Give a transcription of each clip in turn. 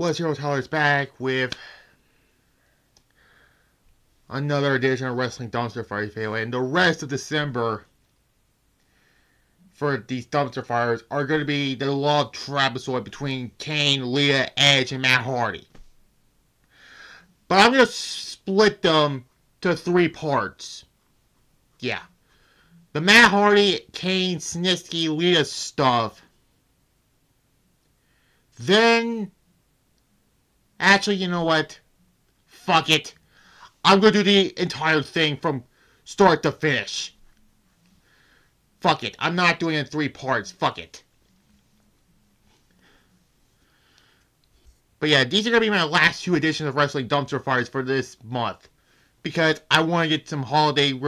What's Hero Tyler's back with another edition of Wrestling Dumpsterfires video, and the rest of December for these Dumpsterfires are going to be the love trapezoid between Kane, Lita, Edge, and Matt Hardy. But I'm going to split them to 3 parts. Yeah. The Matt Hardy, Kane, Snitsky, Lita stuff. Then, actually, you know what? Fuck it. I'm going to do the entire thing from start to finish. Fuck it. I'm not doing it in 3 parts. Fuck it. But yeah, these are going to be my last 2 editions of Wrestling Dumpsterfires for this month. Because I want to get some holiday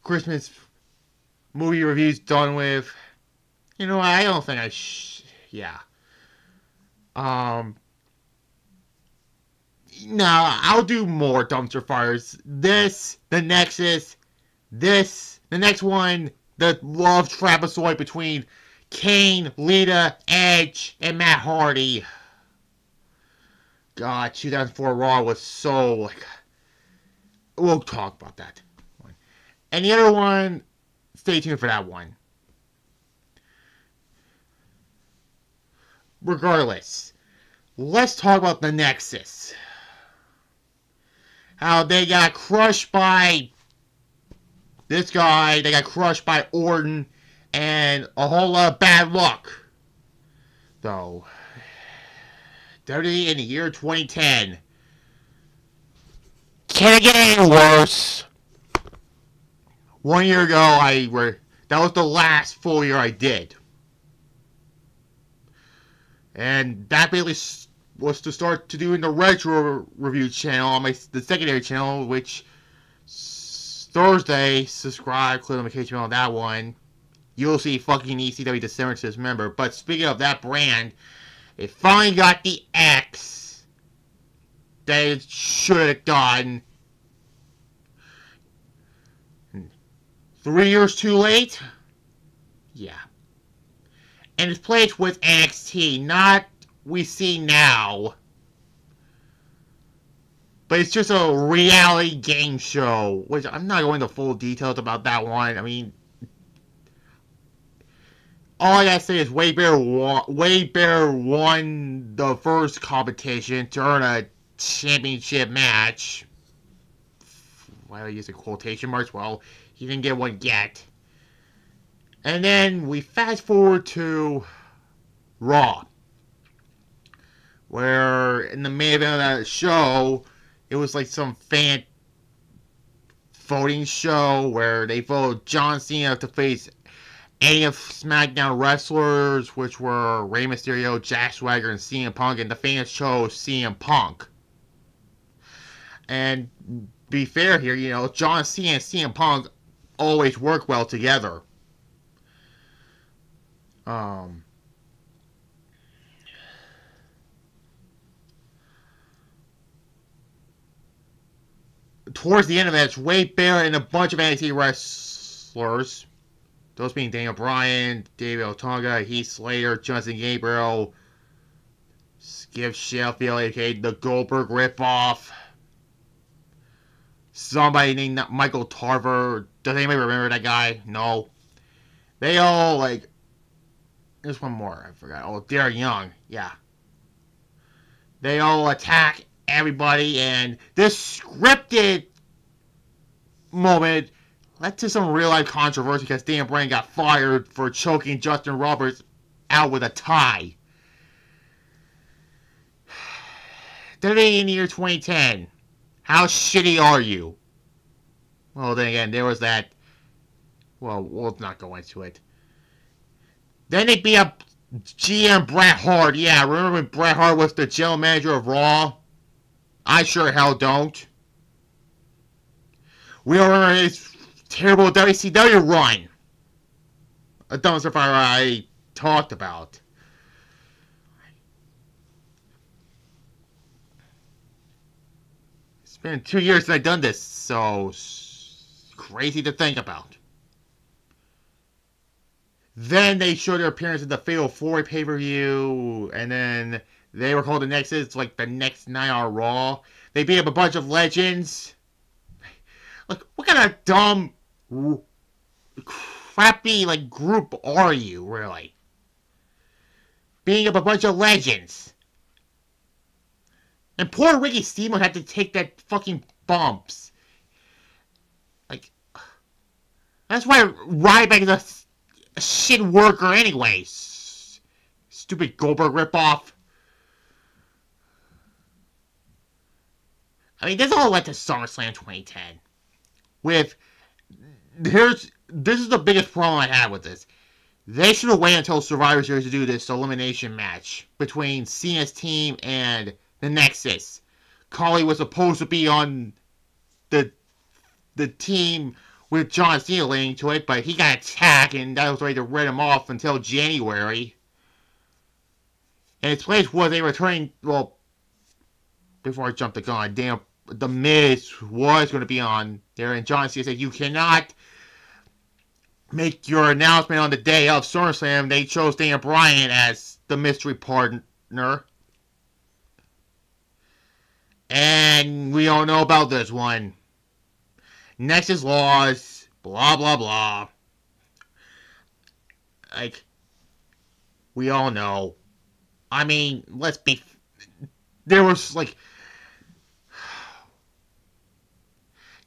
Christmas movie reviews done with. You know, I don't think I yeah. No, I'll do more Dumpsterfires. This, the Nexus, this, the next one, the love trapezoid between Kane, Lita, Edge, and Matt Hardy. God, 2004 Raw was so, like, we'll talk about that one. And the other one, stay tuned for that one. Regardless, let's talk about the Nexus. How they got crushed by this guy, they got crushed by Orton, and a whole lot of bad luck. Though, WWE in the year 2010. Can it get any worse? 1 year ago, that was the last full year I did. And that basically was to start to doing the retro review channel on the secondary channel, which Thursday, subscribe, click notification bell on that one. You'll see fucking ECW December to member. But speaking of that brand, it finally got the X that it should have gotten. 3 years too late? Yeah. And it's played with NXT, not we see now. But it's just a reality game show, which I'm not going into full details about that one. I mean, all I gotta say is Wade Bear won the first competition to earn a championship match. Why do I use a quotation marks? Well, he didn't get one yet. And then we fast forward to Raw, where in the main event of that show, it was like some fan voting show where they voted John Cena to face any of SmackDown wrestlers, which were Rey Mysterio, Jack Swagger, and CM Punk, and the fans chose CM Punk. And be fair here, you know, John Cena and CM Punk always work well together. Towards the end of it, it's Wade Barrett and a bunch of NXT wrestlers. Those being Daniel Bryan, David Otunga, Heath Slater, Justin Gabriel, Skip Sheffield, aka the Goldberg ripoff. Somebody named Michael Tarver. Does anybody remember that guy? No. They all, like, there's one more, I forgot. Oh, Derek Young, yeah. They all attack everybody, and this scripted moment led to some real-life controversy because Dan Bryan got fired for choking Justin Roberts out with a tie. Today in the year 2010, how shitty are you? Well, then again, there was that. Well, we'll not go into it. Then they beat up GM Bret Hart. Yeah, remember when Bret Hart was the general manager of Raw? I sure hell don't. We don't remember his terrible WCW run. A dumpster fire I talked about. It's been 2 years since I've done this, so crazy to think about. Then they showed their appearance at the Fatal 4 pay-per-view, and then They were called the Nexus, like the next night on Raw. They beat up a bunch of legends. Like, what kind of dumb, crappy, like, group are you, really? Beating up a bunch of legends. And poor Ricky Steamboat had to take that fucking bumps. Like, that's why Ryback is a shit worker anyways. Stupid Goldberg ripoff. I mean, this all led to SummerSlam 2010. This is the biggest problem I have with this. They should have waited until Survivor Series to do this elimination match between Cena's team and the Nexus. Khali was supposed to be on the team with John Cena leading to it, but he got attacked and that was ready to rid him off until January. And its place was a returning, well, before I jump the gun, The Miz was going to be on there, and John Cena said, you cannot make your announcement on the day of SummerSlam. They chose Daniel Bryan as the mystery partner. And we all know about this one. Nexus laws, blah, blah, blah. Like, we all know. I mean, there was, like,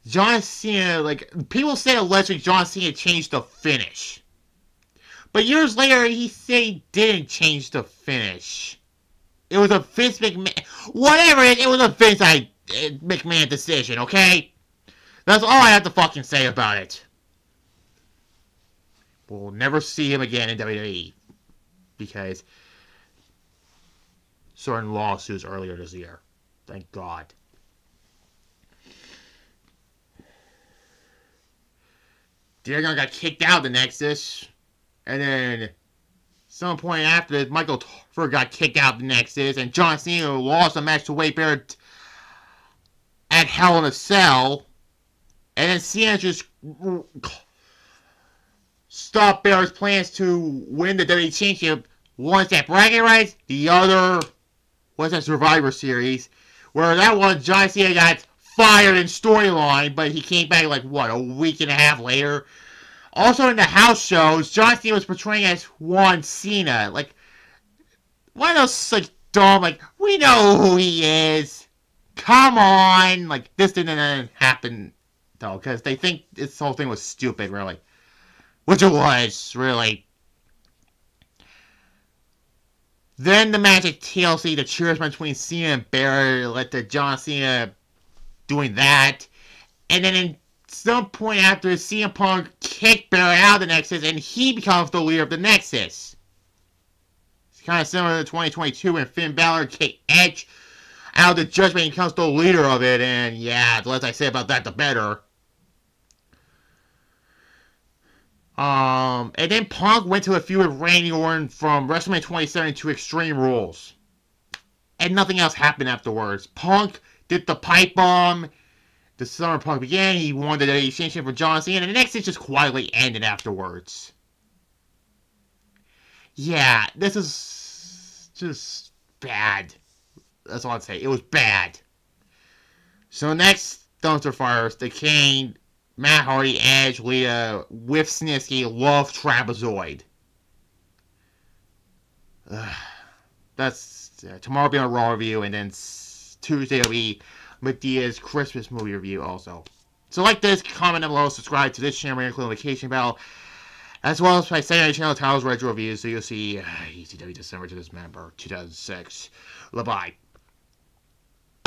John Cena, like, people said allegedly John Cena changed the finish. But years later, he said he didn't change the finish. It was a Vince McMahon, whatever it was a Vince McMahon decision, okay? That's all I have to fucking say about it. We'll never see him again in WWE. Because certain lawsuits earlier this year. Thank God. Daniel got kicked out of the Nexus. And then, some point after this, Michael Toffer got kicked out of the Nexus. And John Cena lost a match to Wade Barrett at Hell in a Cell. And then Cena just stopped Barrett's plans to win the WWE Championship. One's at bragging rights, the other was at Survivor Series. Where that one, John Cena got fired in storyline, but he came back like, what, a week and a half later? Also in the house shows, John Cena was portraying as Juan Cena. Like, one of those, like, dumb, like, we know who he is. Come on. Like, this didn't happen, though, because they think this whole thing was stupid, really. Which it was, really. Then the match at TLC, the cheers between Cena and Barrett led to John Cena doing that. And then in some point after, CM Punk kicked Barrett out of the Nexus and he becomes the leader of the Nexus. It's kind of similar to 2022 when Finn Balor kicked Edge out of the Judgment and becomes the leader of it. And yeah, the less I say about that, the better. And then Punk went to a feud with Randy Orton from WrestleMania 27 to Extreme Rules. And nothing else happened afterwards. Punk did the pipe bomb. The Summer Punk began. He won the WWE Championship for John Cena. And the next just quietly ended afterwards. Yeah, this is just bad. That's all I'd say. It was bad. So next, Dumpsterfires, The Kane, Matt Hardy, Edge, Lita, with Snitsky, love Trapezoid. That's tomorrow will be on a Raw review, and then Tuesday will be Medea's Christmas movie review also. So like this, comment down below, subscribe to this channel, including Vacation Bell, as well as my secondary channel, Titles Retro Reviews, so you'll see ECW December to Dismember 2006. Bye-bye.